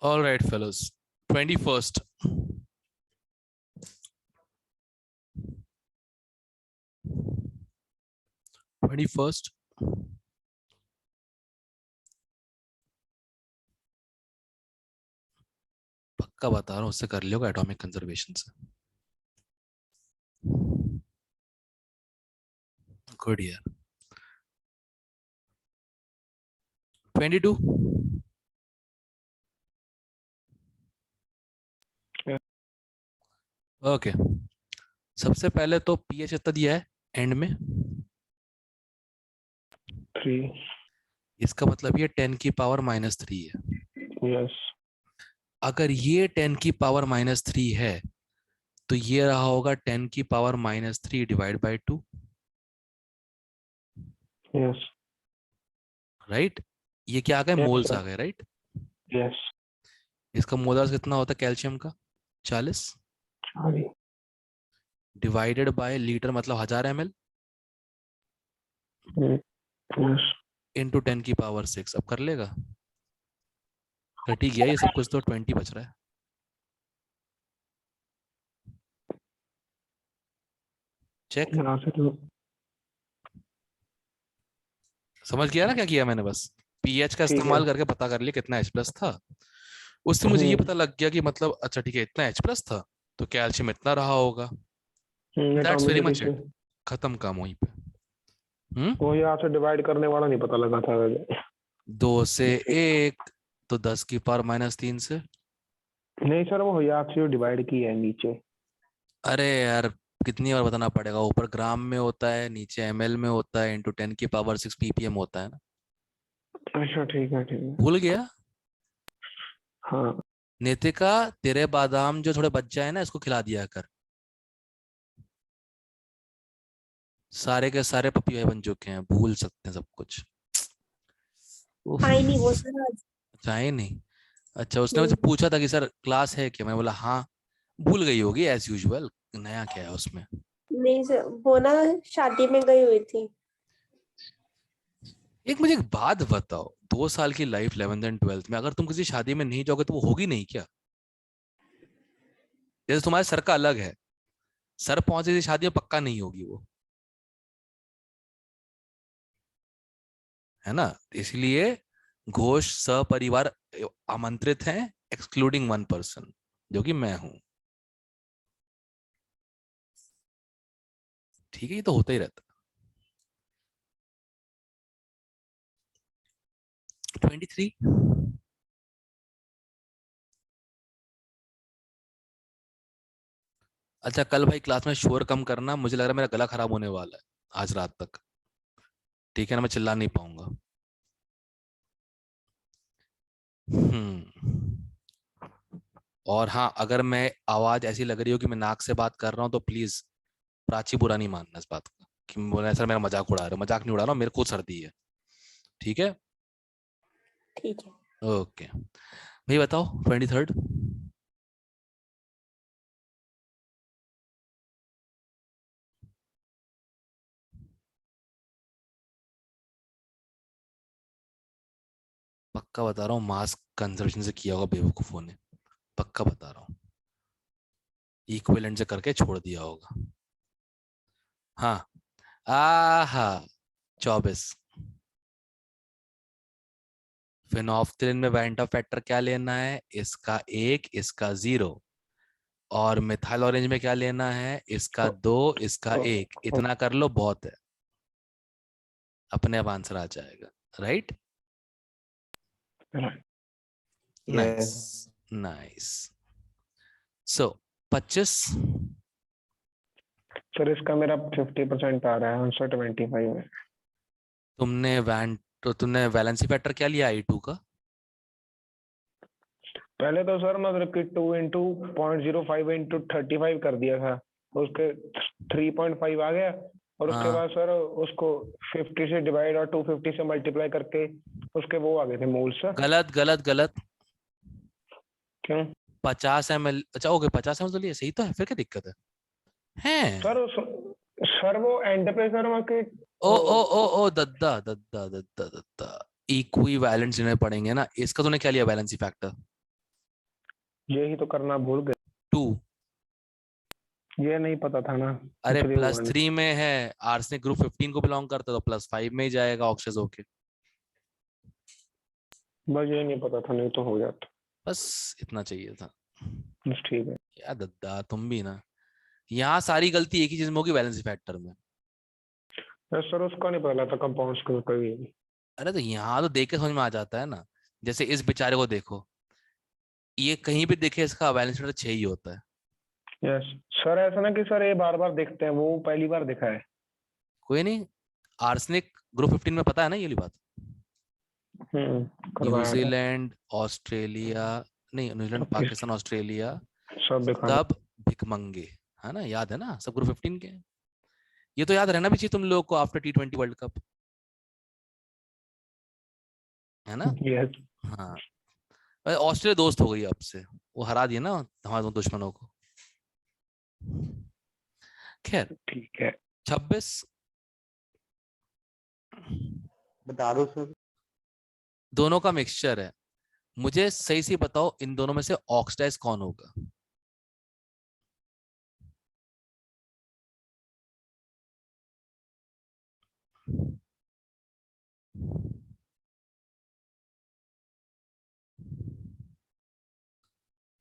All right, fellows. 21st. पक्का बता रहा हूँ, उससे कर लियोगा एटॉमिक कंजर्वेशन से. गुड यार. 22. ओके. सबसे पहले तो पीएच इतना दिया है एंड में 3. इसका मतलब ये 10 की पावर -3 है. यस. अगर ये 10 की पावर -3 है तो ये रहा होगा 10 की power -3 divide by 2. Yes. Right. ये क्या आ गए? यस मोल्स आ सर. गए. राइट. यस. इसका मोलर्स कितना होता है कैल्शियम का? 40 सॉरी. डिवाइडेड बाय लीटर मतलब 1000 ml यस. इंटू 10 की पावर 6. अब कर लेगा. घट ही गया ये सब कुछ, तो 20 बच रहा है. चेक. यहाँ से तो समझ गया ना क्या किया मैंने? बस पीएच का ठीक है. इस्तेमाल करके पता कर लिया कितना H+ था. उससे मुझे ये पता लग गया कि मतलब अच्छा ठीक है, इतना H+ था तो कैल्शियम इतना रहा होगा. दैट्स वेरी एटॉमिसिटी मच से इट. खत्म काम वहीं पे. वो यहाँ से डिवाइड करने वाला नहीं पता लगा था मुझे. 2 से 1 तो 10 की पावर -3 से. नहीं सर, वो यहाँ से डिवाइड की है नीचे. अरे यार, कितनी बार बताना पड़ेगा? ऊपर ग्राम में होता है, नीचे ml में होता है, इंटू 10 की पावर 6 ppm होता है ना. अच्छा ठीक है, ठीक है. भूल गया? हाँ. नितिका, तेरे बादाम जो थोड़े बच जाए ना, इसको खिला दिया कर. सारे के सारे पपीहे बन चुके हैं, भूल सकते हैं सब कुछ. उफ. आई नहीं वो सर आज। अच्छा है नहीं. अच्छा, उसने मुझे नहीं पूछा था कि सर क्लास है क्या, मैं बोला हाँ. भूल गई होगी एज यूजुअल. नया क्या है उसमें? नहीं सर, वो ना शादी में गई हुई थी। एक मुझे एक बात बताओ, 2 साल की लाइफ 11th एंड 12th में, अगर तुम किसी शादी में नहीं जाओगे तो वो होगी नहीं क्या? जैसे तुम्हारे सर का अलग है, सर पहुंचे किसी शादी में पक्का नहीं होगी वो, है ना. इसलिए घोष सपरिवार आमंत्रित हैं, एक्सक्लूडिंग 1 पर्सन जो कि मैं हूं. ठीक है, ये तो होता ही रहता. 23. अच्छा, कल भाई क्लास में शोर कम करना, मुझे लग रहा है मेरा गला खराब होने वाला है आज रात तक. ठीक है ना, मैं चिल्ला नहीं पाऊंगा. और हाँ, अगर मैं आवाज ऐसी लग रही हो कि मैं नाक से बात कर रहा हूँ तो प्लीज प्राची बुरा नहीं मानना इस बात का कि बोला सर मेरा मजाक उड़ा रहे हो. मजाक नहीं उड़ा रहा हूँ, मेरे को सर्दी है. ठीक है. ठीक है। ओके भाई, बताओ 23rd. पक्का बता रहा हूँ, मास कंजर्वेशन से किया होगा बेवकूफों ने. पक्का बता रहा हूँ, इक्विवेलेंट से करके छोड़ दिया होगा. हाँ. आहा. 24. फिनोफ्थलीन में वेंट ऑफ फैक्टर क्या लेना है? इसका 1, इसका 0. और मिथाइल ऑरेंज में क्या लेना है? इसका 2, इसका 1. इतना कर लो, बहुत है. अपने आप आंसर आ जाएगा. राइट. नाइस. यस. नाइस. सो 25. सर इसका मेरा 50% आ रहा है आंसर 25 में. तुमने वैलेंसी फैक्टर क्या लिया I2 का? पहले तो सर मतलब कि 2 इंटू 0.05 इंटू 35 कर दिया था, उसके 3.5 आ गया. और उसके हाँ. बाद सर उसको 50 से डिवाइड और 250 से मल्टीप्लाई करके उसके वो आ गए थे मोल्स. गलत गलत गलत. क्यों 50 ml. अच्छा ओके, 50 ml तो लिया, सही तो है, फिर क्या दिक्कत है? हैं. सर? सर वो एंड पे सर वहाँ के ओ ओ ओ ओ दद्दा दद्दा दद्दा दद्दा. इक्विवेलेंट लेने पड़ेंगे ना. इसका तूने क्या लिया बैलेंसी फैक्टर? ये ही तो करना भूल गए, 2। ये नहीं पता था ना। अरे इसलिए हुआ प्लस नहीं। 3 में है, आर्सेनिक ग्रुप 15 को बिलोंग करता है, तो +5 में ही जाएगा ऑक्सीजन होके। बस ये नहीं पता था, नहीं तो हो जाता। बस इतना चाहिए था। बस ठीक है। क्या दद्दा तुम भी ना, यहाँ सारी गलती एक ही चीज में होगी, वैलेंसी फैक्टर में। अरे सर उसका नहीं पता था कंपाउंड्स का कभी। अरे तो यहाँ तो देख के समझ में आ जाता है ना। जैसे इस बेचारे को देखो, ये कहीं भी देखे इसका वैलेंसी फैक्टर 6 ही होता है। यस सर, ऐसा ना कि सर ये बार बार देखते हैं, वो पहली बार देखा है। कोई नहीं, आर्सेनिक ग्रुप 15 में पता है ना ये वाली बात। करवाया था। न्यूजीलैंड, ऑस्ट्रेलिया, नहीं न्यूजीलैंड, सब किस पाकिस्तान, ऑस्ट्रेलिया, सब बेकार। सब भिकमंगे, है ना, याद है ना, सब ग्रुप 15 के हैं। ये तो याद रहना भी चाहिए तुम लोगों को आफ्टर T20 वर्ल्ड कप, है ना। यस। हाँ, ऑस्ट्रेलिया दोस्त हो गई अब से, वो हरा दिया ना हमारे दोनों दुश्मनों को। खैर, ठीक है। 26 बता दो सर। दोनों का मिक्सचर है। मुझे सही से बताओ इन दोनों में से ऑक्सीडाइज कौन होगा।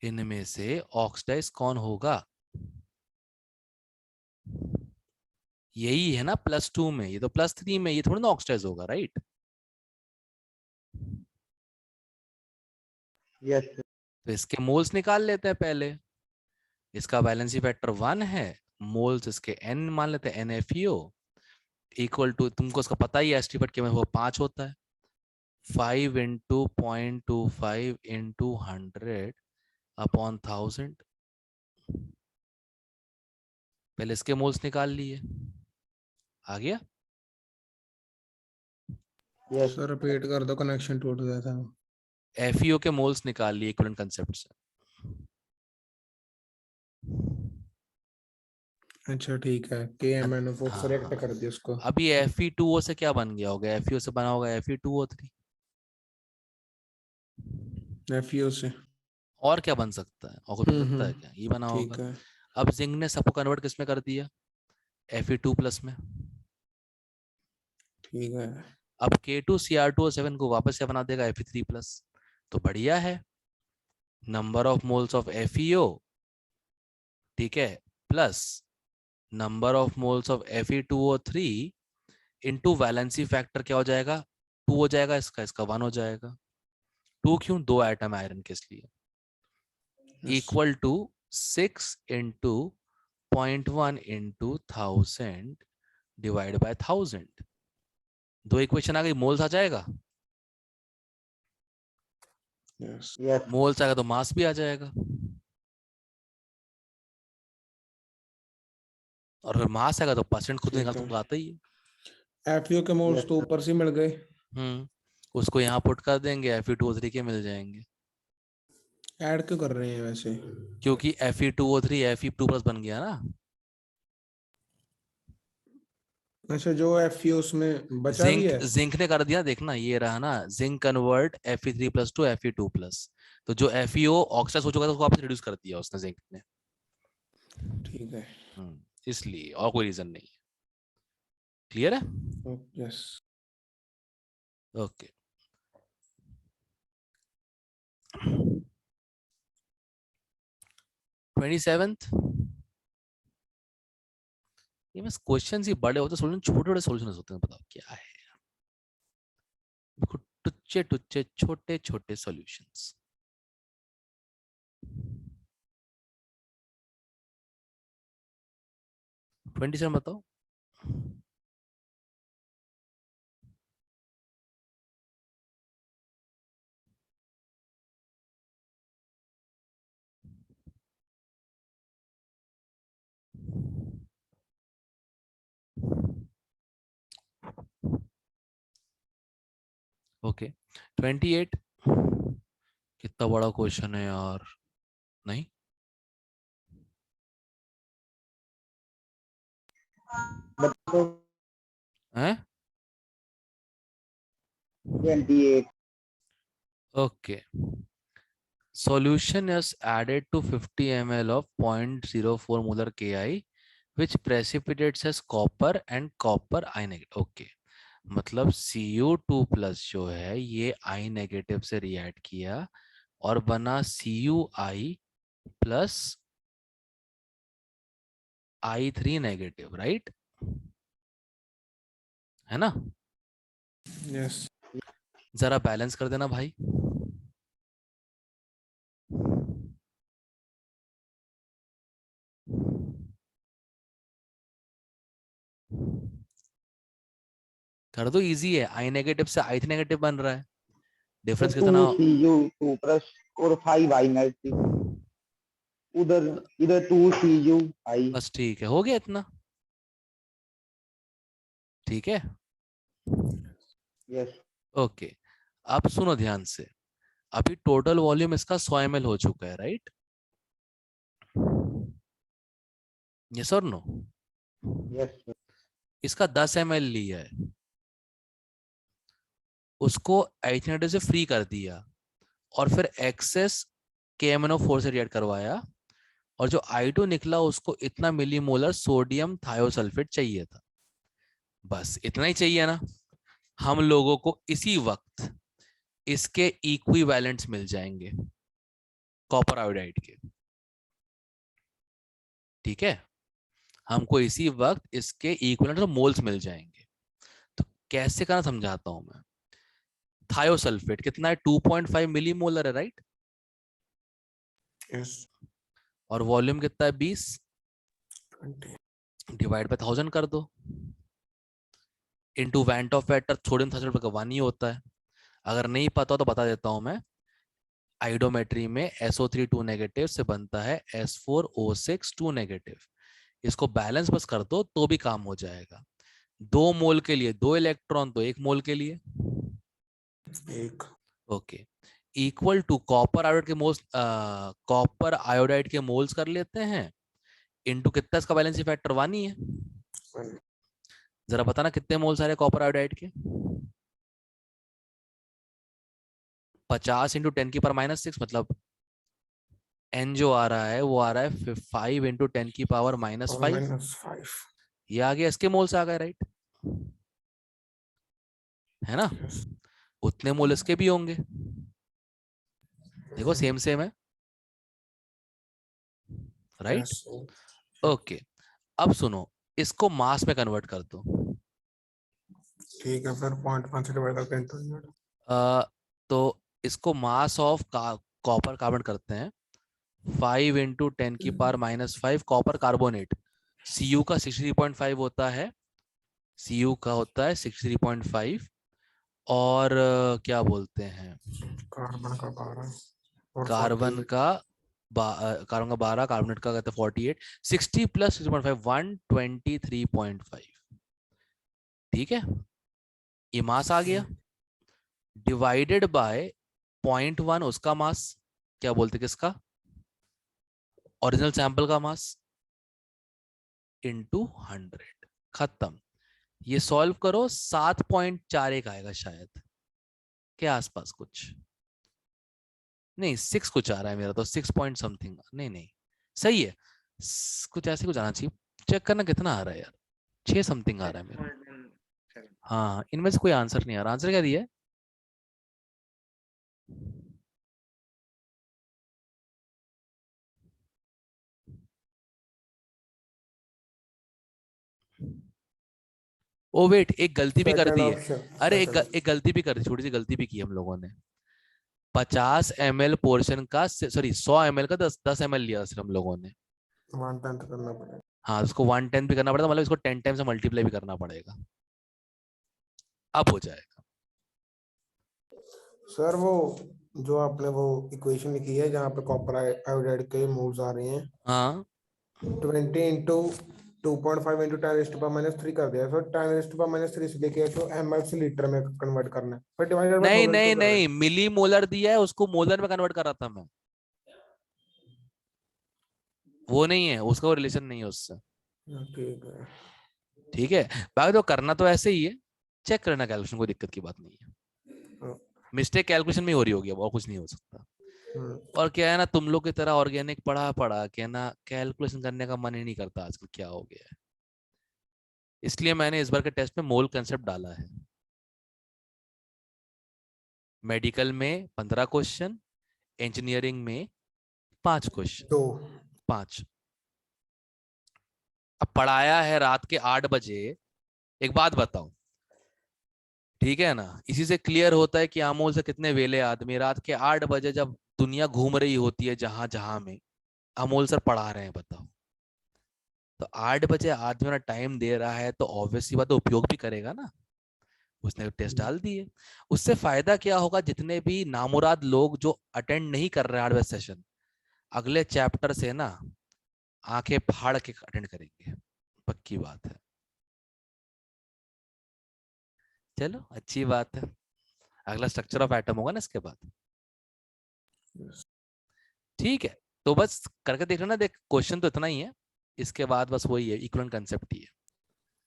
इनमें से ऑक्सीडाइज कौन होगा, यही है ना +2 में, ये तो +3 में, ये थोड़ी ना ऑक्सीडाइज होगा, राइट। Yes sir. तो इसके मोल्स निकाल लेते हैं पहले। इसका वैलेंसी फैक्टर 1 है, मोल्स इसके n मान लेते हैं, NaFeO इक्वल टू, तुमको इसका पता ही है एस्टिमेट के में वो 5 होता है, 5 इंटू 0.25 इंटू 100/1000। पहले इसके मोल्स निकाल लिए, आ गया। यस सर रिपीट कर दो, कनेक्शन टूट गया था। FeO के मोल्स निकाल लिए इक्विवेलेंट कंसेप्ट से। अच्छा ठीक है, KMnO4 हाँ सेलेक्ट हाँ, कर दिया उसको। अभी Fe2O से क्या बन गया होगा, FeO से बना होगा Fe2O3। FeO से। और क्या बन सकता है, और कुछ बन सकता है क्या, ये बना ठीक होगा। है। अब जिंक ने सबको कन्वर्ट किसमें कर दिया, Fe2+ में। ठीक है। अब K2Cr2O7 को वापस से बना देगा Fe3+, तो बढ़िया है। Number of moles of FeO, ठीक है, plus number of moles of Fe2O3 into valency factor क्या हो जाएगा, 2 हो जाएगा, इसका 1 हो जाएगा। 2 क्यों, 2 एटम आयरन के इसलिए, equal to 6 into 0.1 into 1000 divide by 1000। 2 equation आ गई, मोल्स आ जाएगा, यस। यस मोल्स आएगा तो मास भी आ जाएगा, और फिर मास आएगा तो परसेंट खुद ठीक निकाल, है। तुमको आता ही है। FeO के मोल्स Yes, तो sir. ऊपर से मिल गए। उसको यहाँ पुट कर देंगे, Fe2O3 के मिल जाएंगे, ऐड क्यों कर रहे हैं वैसे? क्योंकि Fe2O3 Fe2+ बन गया ना। अच्छा, जो FeO उसमें बचा भी जिंक, है। जिंक ने कर दिया, देखना ये रहा ना, zinc convert Fe3+ to Fe2+, तो जो FeO ऑक्साइड हो चुका था उसको वापस रिड्यूस कर दिया उसने, जिंक ने। ठीक है। इसलिए, और कोई रीजन नहीं है। क्लियर है। यस। Okay, twenty seventh. ये बस क्वेश्चन ही बड़े होते, सोल्यूशन छोटे छोटे सोल्यूशन होते हैं, बताओ क्या है, टुच्चे टुच्चे छोटे छोटे सॉल्यूशंस। ट्वेंटी सेवन बताओ। ओके, 28। कितना बड़ा क्वेश्चन है यार, नहीं बताओ। है। 28। Okay, solution is added to 50 ml of 0.04 molar Ki which precipitates as copper and copper I negative. Okay, मतलब Cu2 प्लस जो है ये I नेगेटिव से रिएक्ट किया और बना Cui plus I3 negative, right? है ना? यस जरा बैलेंस कर देना भाई। कर दो, इजी है। आई नेगेटिव से आई नेगेटिव बन रहा है, डिफरेंस कितना? 2Cu2 प्लस और 5I नेगेटिव, उधर इधर 2Cui। बस ठीक है, हो गया इतना। ठीक है, यस ओके। अब सुनो ध्यान से, अभी टोटल वॉल्यूम इसका 100 ml हो चुका है, राइट? यस और नो? यस इसका 10 ml लिया है, उसको आइथनेट से फ्री कर दिया और फिर एक्सेस KMnO4 से रिएक्ट करवाया और जो I2 निकला उसको इतना मिलीमोलर सोडियम थायोसल्फेट चाहिए था। बस इतना ही चाहिए ना? हम लोगों को इसी वक्त इसके इक्विवेलेंट्स मिल जाएंगे कॉपर आयोडाइड के। ठीक है, हमको इसी वक्त इसके इक्विवेलेंट मोल्स मिल जाएंगे। तो कैसे करना समझाता हूं मैं। थायोसल्फेट कितना है? 2.5 मिलीमोलर है, राइट? यस और वॉल्यूम कितना है? 20 20 डिवाइड बाय 1000 कर दो, into went of waiter sodium thiosulphate का 1 ही होता है। अगर नहीं पता तो बता देता हूं मैं, आइडोमेट्री में SO3 2 नेगेटिव से बनता है S4O6 2 नेगेटिव। इसको बैलेंस बस कर दो तो भी काम हो जाएगा। 2 मोल के लिए 2 इलेक्ट्रॉन, तो 1 मोल के लिए एक okay, equal to copper iodide के मोल्स, कॉपर आयोडाइड के मोल्स कर लेते हैं, इनटू कितना इसका बैलेंस फैक्टर 1 ही है। जरा बताना कितने मोल्स आ रहे कॉपर आयोडाइड के? 50 इंटू 10 की पावर -6, मतलब n जो आ रहा है वो आ रहा है 5 इंटू 10 की पावर -5। -5 ये आ गया, इसके मोल्स आ गए, राइट? है ना? यस उतने मोल इसके भी होंगे। देखो सेम सेम है, राइट? यस ओके, अब सुनो, इसको मास में कन्वर्ट कर दो। ठीक है, फिर 0.5 से डिवाइड करके 10 तो इसको मास ऑफ कॉपर कार्बन करते हैं, 5 इंटू 10 की पावर -5 कॉपर कार्बोनेट। Cu का 63.5 होता है, Cu का होता है 63.5, और क्या बोलते हैं, कार्बन का 12 और कार्बन 48 का कार्बन का 12, कार्बोनेट का कहते हैं 48, 60 प्लस 60.5 123.5। ठीक है, ये मास आ गया, डिवाइडेड बाय 0.1 उसका मास, क्या बोलते किसका, ओरिजिनल सैंपल का मास, इनटू 100। खत्म। ये सॉल्व करो, 7.41 आएगा शायद के आसपास कुछ, नहीं 6 कुछ आ रहा है मेरा तो, 6 पॉइंट समथिंग, नहीं नहीं सही है, कुछ ऐसे कुछ आना चाहिए। चेक करना कितना आ रहा है यार, 6 समथिंग आ रहा है मेरा। हाँ, इनमें से कोई आंसर नहीं आ रहा। आंसर क्या दिया है? ओ वेट, एक गलती भी कर सेकंड दी है। ऑप्शन अरे एक गलती भी कर दी, छोटी सी गलती भी की हम लोगों ने। 50 ml पोर्शन का, सॉरी 100 ml का 10 ml लिया सिर्फ हम लोगों ने। 1/10 करना पड़ेगा। हाँ, उसको 1/10 भी करना पड़ेगा, मतलब इसको 10 टाइम से मल्टीप्लाई भी करना पड़ेगा। अब हो जाएगा। सर वो जो आपने वो इक्वेशन लिखी है जहाँ पे कॉपर आयोडाइड के मोल्स आ रहे हैं, हाँ 20 इंटू 2.5 इंटू 10⁻³ कर दिया, फिर 10⁻³ से लेके तो ml से लीटर में कन्वर्ट करना है, फिर डिवाइडेड बाय नहीं 1000 नहीं क्यों कर रहे नहीं, मिली मोलर दिया है, उसको मोलर में कन्वर्ट कर रहा था मैं, वो नहीं है, उसका रिलेशन नहीं है उससे। हैं? ठीक है ठीक है, बाकी तो करना तो ऐसे ही है, चेक करना कैलकुलेशन, कोई दिक्कत की बात नहीं है। मिस्टेक कैलकुलेशन में हो रही होगी, अब और कुछ नहीं हो सकता। और क्या है ना, तुम लोग की तरह ऑर्गेनिक पढ़ा के ना कैलकुलेशन करने का मन ही नहीं करता आजकल, क्या हो गया है। इसलिए मैंने इस बार के टेस्ट में मोल कंसेप्ट डाला है। मेडिकल में 15 क्वेश्चन, इंजीनियरिंग में 5 क्वेश्चन, 2 5। अब पढ़ाया है रात के 8 बजे। एक बात बताओ, ठीक है ना, इसी से क्लियर होता है कि अमूल से कितने वेले आदमी रात के 8 बजे जब दुनिया घूम रही होती है जहां जहां में, अमोल सर पढ़ा रहे हैं, बताओ। तो 8 बजे आदमी अपना टाइम दे रहा है तो ऑब्वियसली बात है, उपयोग भी करेगा ना। उसने टेस्ट डाल दिए, उससे फायदा क्या होगा, जितने भी नामुराद लोग जो अटेंड नहीं कर रहे 8 बजे सेशन, अगले चैप्टर से ना आंखें फाड़ के अटेंड करेंगे, पक्की बात है। चलो अच्छी बात है। अगला स्ट्रक्चर ऑफ एटम होगा ना इसके बाद। ठीक है, तो बस करके देख लेना। देख क्वेश्चन तो इतना ही है, इसके बाद बस वही है, इक्विवेलेंट कंसेप्ट ही है।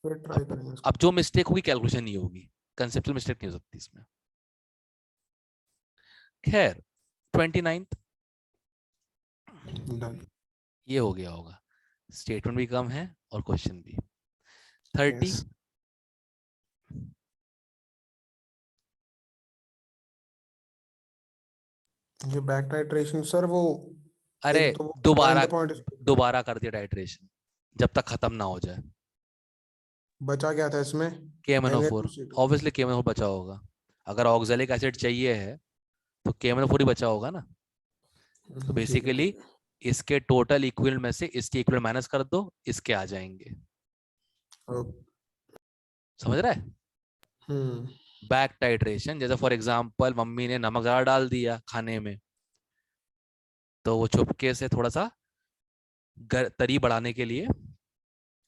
फिर ट्राई करेंगे अब जो मिस्टेक होगी कैलकुलेशन नहीं होगी, कंसेप्चुअल मिस्टेक नहीं हो सकती इसमें। खैर 29th डन। ये हो गया होगा, स्टेटमेंट भी कम है और क्वेश्चन भी। 30 Yes. ये बैक टाइट्रेशन सर वो अरे एक तो दोबारा पॉइंट पॉइंट दोबारा कर दिया टाइट्रेशन, जब तक खत्म ना हो जाए। बचा क्या था इसमें? KMnO4, Na2CO2 ऑब्वियसली KMnO4 बचा होगा। अगर ऑक्सैलिक एसिड चाहिए है तो KMnO4 ही बचा होगा ना। तो ठीक है बेसिकली ठीक है। इसके टोटल इक्विवेलेंट में से इसके इक्विवेलेंट माइनस कर दो, इसके आ जाएंगे। समझ रहा है? बैक टाइट्रेशन, जैसे फॉर एग्जांपल मम्मी ने नमक ज्यादा डाल दिया खाने में, तो वो चुपके से थोड़ा सा तरी बढ़ाने के लिए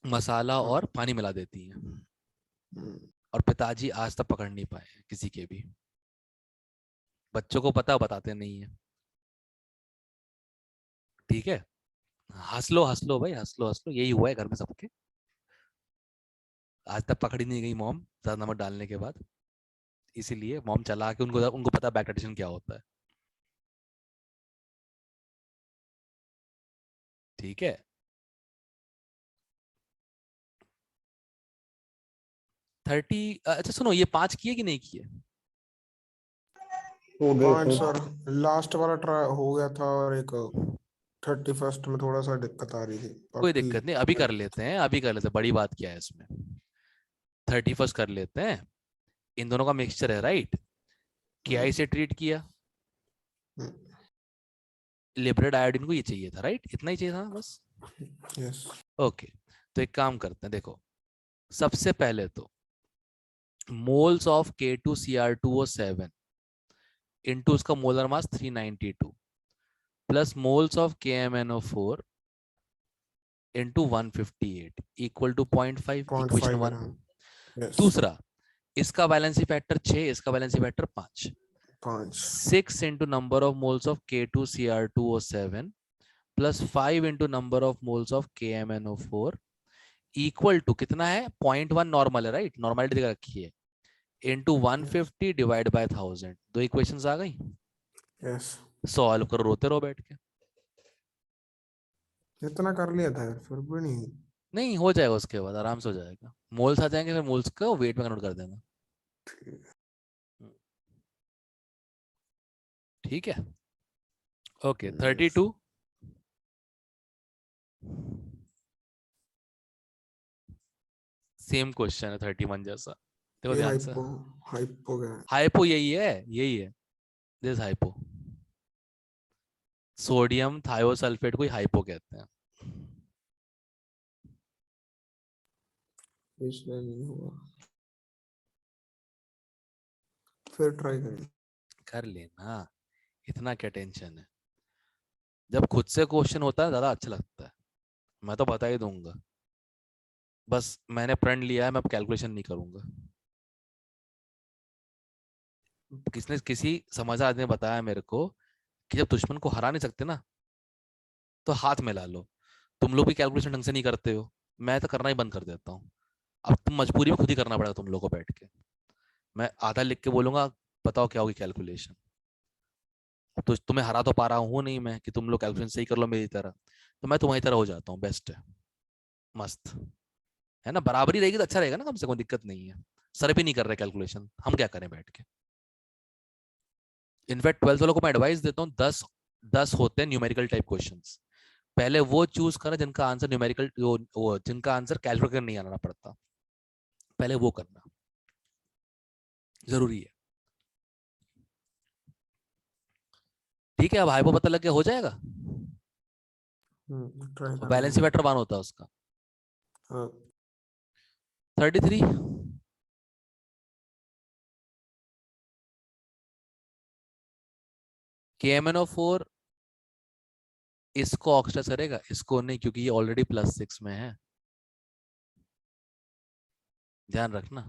मसाला और पानी मिला देती है, और पिताजी आज तक पकड़ नहीं पाए किसी के भी। बच्चों को पता, बताते नहीं है। ठीक है, हंस लो भाई, हंस लो, यही हुआ है घर में सबके। आज तक पकड़ी नहीं गई मॉम ज्यादा नमक डालने के बाद, इसीलिए मॉम चला के उनको उनको पता बैक टाइट्रेशन क्या होता है। ठीक है, 30। अच्छा सुनो, ये 5 किए कि नहीं किए? हो गए पॉइंट सर। सर लास्ट वाला ट्राई हो गया था और एक 31st में थोड़ा सा दिक्कत आ रही थी कोई बाकी। दिक्कत नहीं, अभी कर लेते हैं, अभी कर लेते हैं, बड़ी बात क्या है इसमें। 31st कर लेते हैं। इन दोनों का मिक्सचर है, राइट? KI से ट्रीट किया, लिबरेट आयोडीन को ये चाहिए था, राइट? इतना ही चाहिए था बस। यस ओके, तो एक काम करते हैं, देखो सबसे पहले तो मोल्स ऑफ K2Cr2O7 इनटू उसका molar mass 392 plus moles of KMnO4 into 158 equal to 0.5, equation 0.5 1। Yes दूसरा, इसका वैलेंसी फैक्टर 6, इसका valency factor 5। 5 6 into number of moles of K2Cr2O7 plus 5 into number of moles of KMnO4 equal to कितना है? 0.1 normal है, right? Normality दिखा रखी है, into 150 divide by 1000। दो इक्वेशंस आ गई। यस सॉल्व करो, रोते रहो बैठ के। इतना कर लिया था यार फिर भी नहीं। नहीं हो जाएगा, उसके बाद आराम से हो जाएगा। मोल्स आ जाएंगे, फिर मोल्स को वेट में कन्वर्ट कर देना। ठीक है, ओके। 32 सेम क्वेश्चन है 31 जैसा, देखो ये ध्यान से। हाइपो गया। हाइपो यही है, यही है, दिस हाइपो। सोडियम थायोसल्फेट को ही हाइपो कहते हैं। इसलिए नहीं हुआ, फिर ट्राई करेंगे। कर लेना, इतना क्या टेंशन है। जब खुद से क्वेश्चन होता है ज्यादा अच्छा लगता है। मैं तो बता ही दूंगा, बस मैंने प्रण लिया है, मैं अब कैलकुलेशन नहीं करूंगा। किसी समझदार आदमी ने बताया मेरे को कि जब दुश्मन को हरा नहीं सकते ना, तो हाथ मिला लो। तुम लोग भी कैलकुलेशन ढंग से नहीं करते हो, मैं तो करना ही बंद कर देता हूँ। अब तुम मजबूरी में खुद ही करना पड़ेगा तुम लोगों को बैठ के। मैं आधा लिख के बोलूंगा, बताओ क्या होगी कैलकुलेशन। तो तुम्हें हरा तो पा रहा हूँ नहीं मैं कि तुम लोग कैलकुलेशन सही कर लो मेरी तरह, तो मैं तुम्हारी तरह हो जाता हूँ, बेस्ट है, मस्त है ना। बराबरी रहेगी तो अच्छा रहेगा ना, कम से कम दिक्कत नहीं है। सर भी नहीं कर रहे कैलकुलेशन, हम क्या करें बैठ के। इनफैक्ट 12th वालों को मैं एडवाइस देता हूँ, 10 होते हैं न्यूमेरिकल टाइप क्वेश्चंस, पहले वो चूज करना जिनका आंसर न्यूमेरिकल, वो जिनका आंसर कैलकुलेट नहीं आना पड़ता, पहले वो करना जरूरी है। ठीक है, अब हाइपो पता लग गया, हो जाएगा। ट्राई कर बैलेंस वेक्टर 1 होता है उसका। हाँ 33 KMnO4 इसको ऑक्सीडाइज करेगा, इसको नहीं, क्योंकि ये ऑलरेडी +6 में है, ध्यान रखना।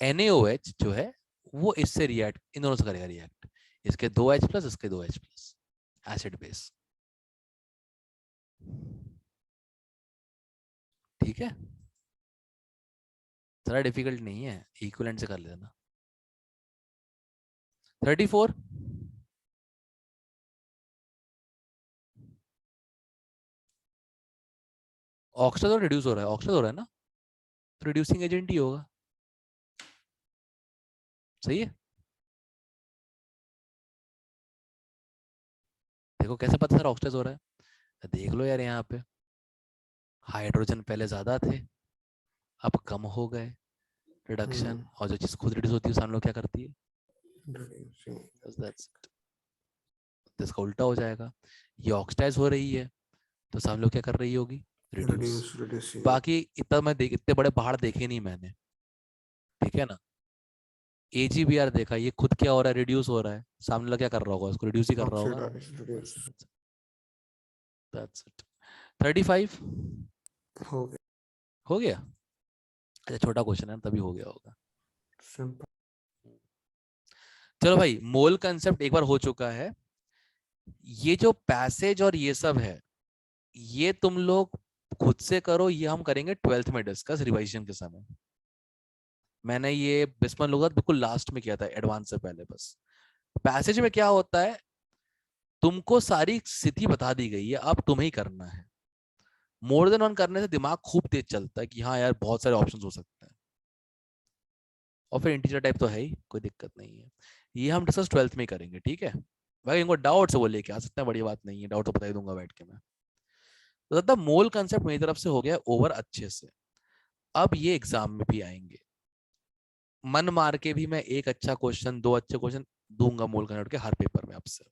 NaOH जो है वो इससे रिएक्ट, इन दोनों से करेगा रिएक्ट, इसके 2H+, इसके 2H+, एसिड बेस। ठीक है, थोड़ा डिफिकल्ट नहीं है, इक्विवेलेंट से कर लेना। 34 ऑक्सीडाइज और रिड्यूस हो रहा है, ऑक्सीडाइज हो रहा है ना, तो रिड्यूसिंग एजेंट ही होगा, सही है। देखो कैसे पता सर ऑक्सीडाइज हो रहा है, देख लो यार, यहाँ पे हाइड्रोजन पहले ज्यादा थे, अब कम हो गए रिडक्शन, और जो चीज खुद रिड्यूस होती है हम लोग क्या करती है, तो इसका उल्टा हो जाएगा, ये ऑक्सीडाइज हो रही है तो हम लोग क्या कर रही होगी, रिड्यूस। रिड्यूस बाकी इतना मैं इतने बड़े पहाड़ देखे नहीं मैंने, ठीक है ना। AgBr देखा, ये खुद क्या हो रहा है, रिड्यूस हो रहा है, सामने वाला क्या कर रहा होगा, उसको रिड्यूस ही कर रहा होगा। That's it. 35 हो गया हो गया, अच्छा छोटा क्वेश्चन है तभी हो गया होगा। सिंपल। चलो भाई, मोल कंसेप्ट एक बार हो चुका है, ये जो पैसेज और ये सब है ये तुम लोग खुद से करो, ये हम करेंगे 12th में डिस्कस रिवाइजन के समय। मैंने ये बिस्मन लोग बिल्कुल लास्ट में किया था, एडवांस से पहले। बस पैसेज में क्या होता है, तुमको सारी स्थिति बता दी गई है, अब तुम्हें ही करना है। मोर देन वन करने से दिमाग खूब तेज चलता है कि हाँ यार बहुत सारे ऑप्शंस हो सकते हैं, और फिर इंटीजर टाइप तो है ही, कोई दिक्कत नहीं है। ये हम डिस्कस 12th में ही करेंगे, ठीक है भाई। इनको डाउट से वो लेके आ सकते हैं, बड़ी बात नहीं है, डाउट तो बता ही दूंगा बैठ के मैं। तो दादा मोल कंसेप्ट मेरी तरफ से हो गया ओवर अच्छे से। अब ये एग्जाम में भी आएंगे, मन मार के भी मैं एक अच्छा क्वेश्चन, 2 अच्छे क्वेश्चन दूंगा मोल कंसेप्ट के हर पेपर में आपसे।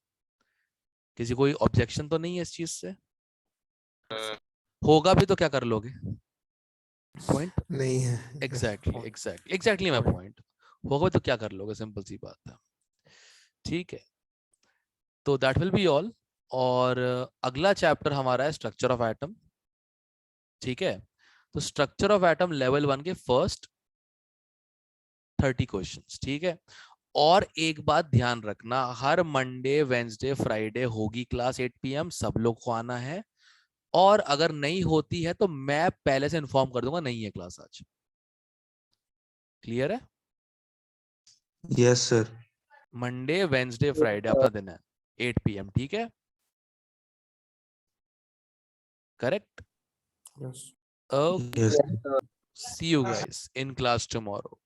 किसी कोई ऑब्जेक्शन तो नहीं है इस चीज से? होगा भी तो क्या कर लोगे, पॉइंट नहीं है एग्जैक्टली मैं पॉइंट, होगा तो क्या कर लोगे, सिंपल सी बात है। ठीक है, तो दैट विल बी ऑल। और अगला चैप्टर हमारा है स्ट्रक्चर ऑफ एटम, ठीक है। तो स्ट्रक्चर ऑफ एटम लेवल 1 के फर्स्ट 30 क्वेश्चंस, ठीक है। और एक बात ध्यान रखना, हर मंडे वेंसडे फ्राइडे होगी क्लास 8 PM, सब लोग को आना है। और अगर नहीं होती है तो मैं पहले से इन्फॉर्म कर दूंगा, नहीं है क्लास आज। क्लियर है? Yes sir. Monday Wednesday Friday अपना दिन है 8 PM, ठीक है, correct? Yes okay, yes see you guys in class tomorrow.